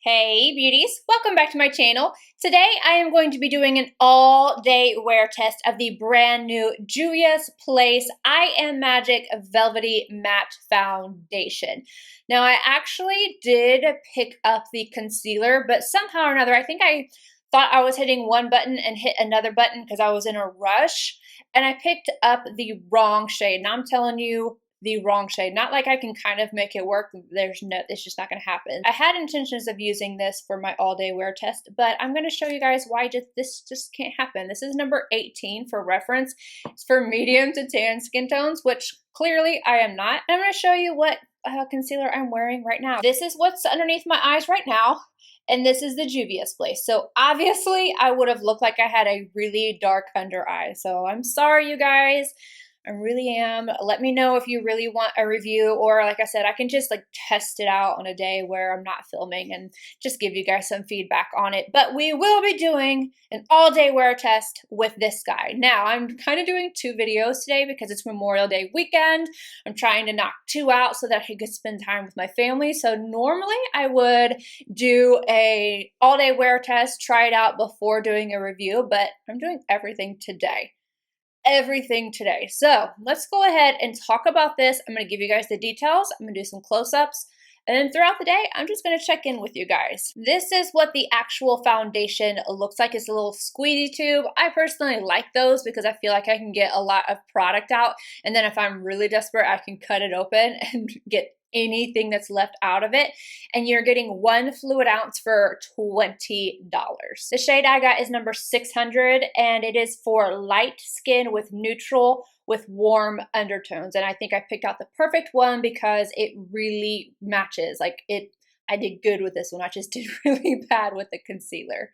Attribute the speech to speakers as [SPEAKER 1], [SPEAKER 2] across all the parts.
[SPEAKER 1] Hey beauties, welcome back to my channel. Today I am going to be doing an all-day wear test of the brand new JUVIA'S Place I Am Magic Velvety Matte Foundation. Now I actually did pick up the concealer, but somehow or another I think I thought I was hitting one button and hit another button because I was in a rush, and I picked up the wrong shade. Now I'm telling you, the wrong shade. Not like I can kind of make it work. It's just not going to happen. I had intentions of using this for my all-day wear test, but I'm going to show you guys why this just can't happen. This is number 18 for reference. It's for medium to tan skin tones, which clearly I am not. And I'm going to show you what concealer I'm wearing right now. This is what's underneath my eyes right now, and this is the JUVIA'S Place. So obviously I would have looked like I had a really dark under eye. So I'm sorry, you guys. I really am. Let me know if you really want a review, or like I said, I can just like test it out on a day where I'm not filming and just give you guys some feedback on it. But we will be doing an all-day wear test with this guy. Now, I'm kind of doing two videos today because it's Memorial Day weekend. I'm trying to knock two out so that I could spend time with my family. So normally I would do a all-day wear test, try it out before doing a review, but I'm doing everything today. So let's go ahead and talk about this. I'm going to give you guys the details. I'm going to do some close-ups. And then throughout the day, I'm just going to check in with you guys. This is what the actual foundation looks like. It's a little squeezy tube. I personally like those because I feel like I can get a lot of product out. And then if I'm really desperate, I can cut it open and get anything that's left out of it. And you're getting 1 fluid ounce for $20. The shade I got is number 600, and it is for light skin with neutral with warm undertones. And I think I picked out the perfect one because it really matches. I did good with this one. I just did really bad with the concealer.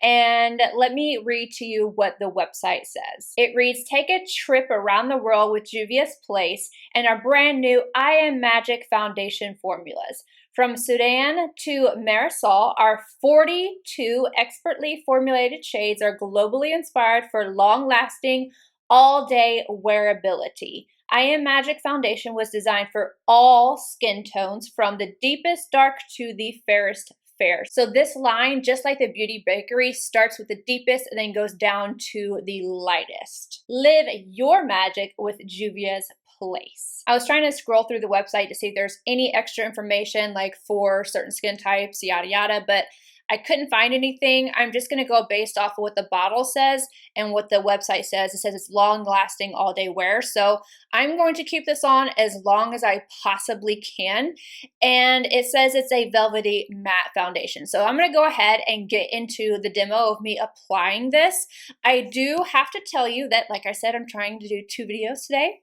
[SPEAKER 1] And let me read to you what the website says. It reads, take a trip around the world with JUVIA'S Place and our brand new I Am Magic Foundation formulas. From Sudan to Marisol, our 42 expertly formulated shades are globally inspired for long-lasting, all-day wearability. I Am Magic Foundation was designed for all skin tones, from the deepest dark to the fairest fair. So this line, just like the Beauty Bakery, starts with the deepest and then goes down to the lightest. Live your magic with JUVIA'S Place. I was trying to scroll through the website to see if there's any extra information like for certain skin types, yada yada, but I couldn't find anything. I'm just going to go based off of what the bottle says and what the website says. It says it's long-lasting all-day wear. So I'm going to keep this on as long as I possibly can. And it says it's a velvety matte foundation. So I'm going to go ahead and get into the demo of me applying this. I do have to tell you that, like I said, I'm trying to do 2 videos today.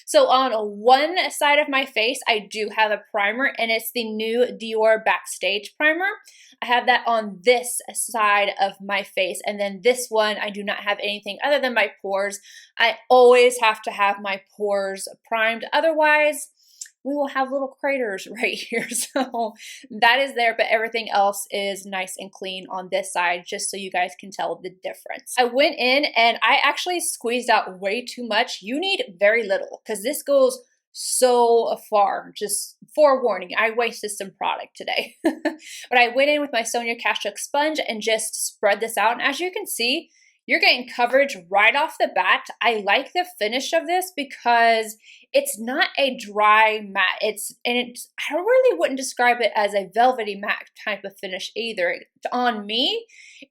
[SPEAKER 1] So on one side of my face, I do have a primer, and it's the new DIOR Backstage primer. I have that on this side of my face, and then this one I do not have anything other than my pores. I always have to have my pores primed, otherwise we will have little craters right here. So that is there, but everything else is nice and clean on this side, just so you guys can tell the difference. I went in and I actually squeezed out way too much. You need very little because this goes so far. Just forewarning, I wasted some product today. But I went in with my Sonia Kashuk sponge and just spread this out, and as you can see, you're getting coverage right off the bat. I like the finish of this because it's not a dry matte. I really wouldn't describe it as a velvety matte type of finish either. On me,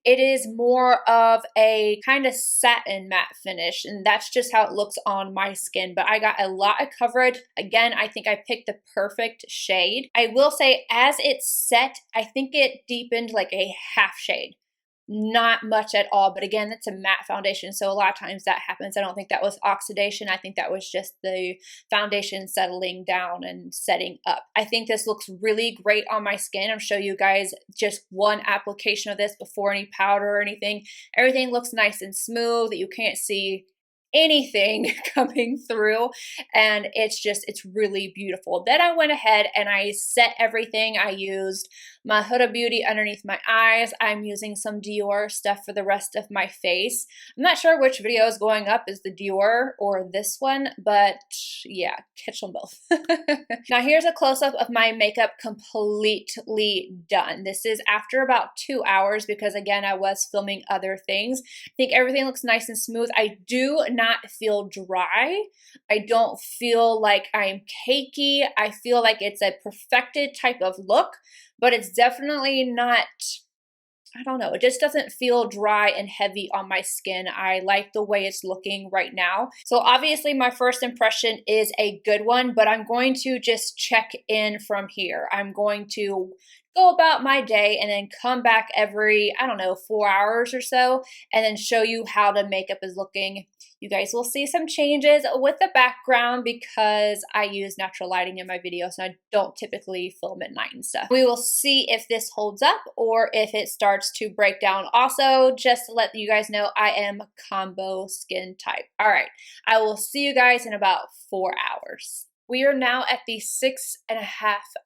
[SPEAKER 1] it is more of a kind of satin matte finish, and that's just how it looks on my skin. But I got a lot of coverage. Again, I think I picked the perfect shade. I will say, as it's set, I think it deepened like a half shade. Not much at all, but again, it's a matte foundation, so a lot of times that happens. I don't think that was oxidation. I think that was just the foundation settling down and setting up. I think this looks really great on my skin. I'll show you guys just one application of this before any powder or anything. Everything looks nice and smooth. You can't see anything coming through, and it's really beautiful. Then I went ahead and I set everything. I used my Huda Beauty underneath my eyes. I'm using some Dior stuff for the rest of my face. I'm not sure which video is going up, is the Dior or this one, but yeah, catch them both. Now here's a close-up of my makeup completely done. This is after about 2 hours because again, I was filming other things. I think everything looks nice and smooth. I do not feel dry. I don't feel like I'm cakey. I feel like it's a perfected type of look, but it's definitely not, I don't know, it just doesn't feel dry and heavy on my skin. I like the way it's looking right now. So obviously my first impression is a good one, but I'm going to just check in from here. I'm going to go about my day and then come back every, I don't know, 4 hours or so, and then show you how the makeup is looking. You guys will see some changes with the background because I use natural lighting in my videos and I don't typically film at night and stuff. We will see if this holds up or if it starts to break down. Also, just to let you guys know, I am combo skin type. All right, I will see you guys in about 4 hours. We are now at the 6.5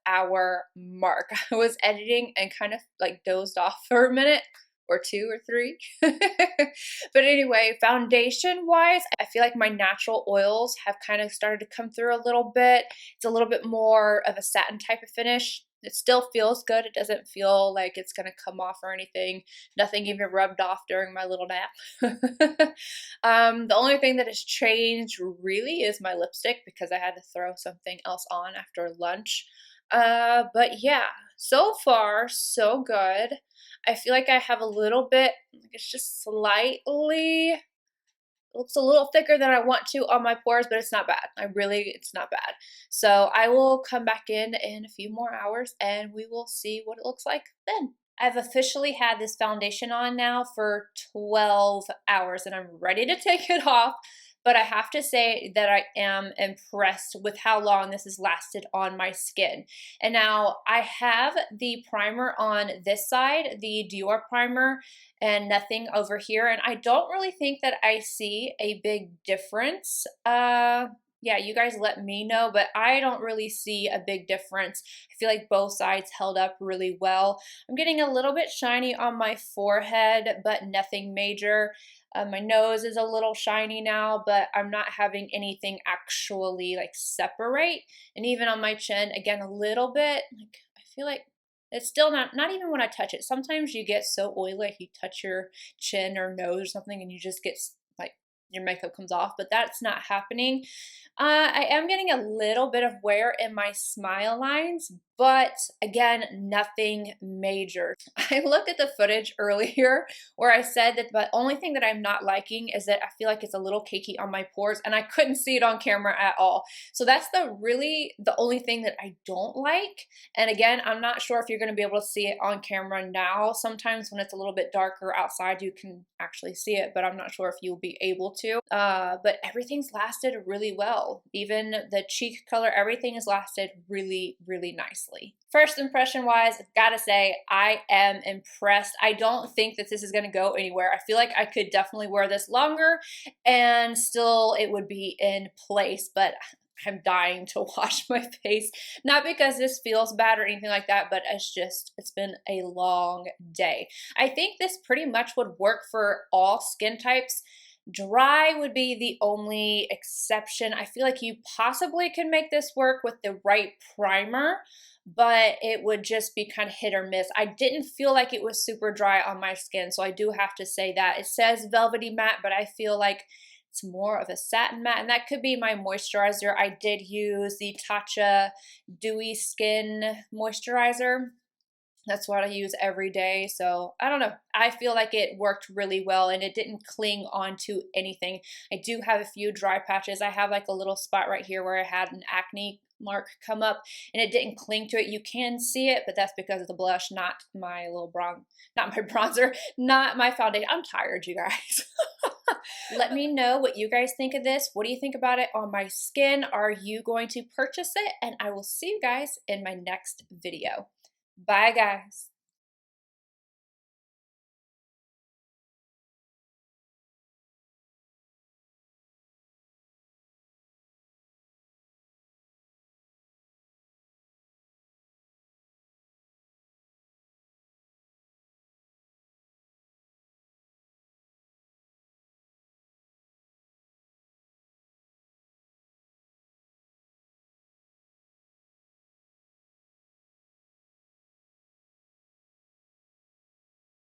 [SPEAKER 1] hour mark. I was editing and kind of like dozed off for a minute or 2 or 3. But anyway, foundation wise, I feel like my natural oils have kind of started to come through a little bit. It's a little bit more of a satin type of finish. It still feels good. It doesn't feel like it's going to come off or anything. Nothing even rubbed off during my little nap. The only thing that has changed really is my lipstick because I had to throw something else on after lunch. But yeah, so far, so good. I feel like I have a little bit, it's just slightly, it looks a little thicker than I want to on my pores, but it's not bad. It's not bad. So I will come back in a few more hours and we will see what it looks like then. I've officially had this foundation on now for 12 hours and I'm ready to take it off. But I have to say that I am impressed with how long this has lasted on my skin. And now I have the primer on this side, the Dior primer, and nothing over here. And I don't really think that I see a big difference. Yeah, you guys let me know, but I don't really see a big difference. I feel like both sides held up really well. I'm getting a little bit shiny on my forehead, but nothing major. My nose is a little shiny now, but I'm not having anything actually like separate. And even on my chin, again, a little bit, like I feel like it's still not even when I touch it. Sometimes you get so oily, like you touch your chin or nose or something and you just get like your makeup comes off, but that's not happening. I am getting a little bit of wear in my smile lines, but again, nothing major. I looked at the footage earlier where I said that the only thing that I'm not liking is that I feel like it's a little cakey on my pores and I couldn't see it on camera at all. So that's the only thing that I don't like. And again, I'm not sure if you're going to be able to see it on camera now. Sometimes when it's a little bit darker outside, you can actually see it, but I'm not sure if you'll be able to. But everything's lasted really well. Even the cheek color, everything has lasted really, really nicely. First impression wise, I've got to say I am impressed. I don't think that this is going to go anywhere. I feel like I could definitely wear this longer and still it would be in place, but I'm dying to wash my face. Not because this feels bad or anything like that, but it's been a long day. I think this pretty much would work for all skin types. Dry would be the only exception. I feel like you possibly can make this work with the right primer, but it would just be kind of hit or miss. I didn't feel like it was super dry on my skin, so I do have to say that. It says velvety matte, but I feel like it's more of a satin matte, and that could be my moisturizer. I did use the Tatcha Dewy Skin Moisturizer. That's what I use every day. So I don't know. I feel like it worked really well and it didn't cling onto anything. I do have a few dry patches. I have like a little spot right here where I had an acne mark come up and it didn't cling to it. You can see it, but that's because of the blush, not my little not my bronzer, not my foundation. I'm tired, you guys. Let me know what you guys think of this. What do you think about it on my skin? Are you going to purchase it? And I will see you guys in my next video. Bye, guys.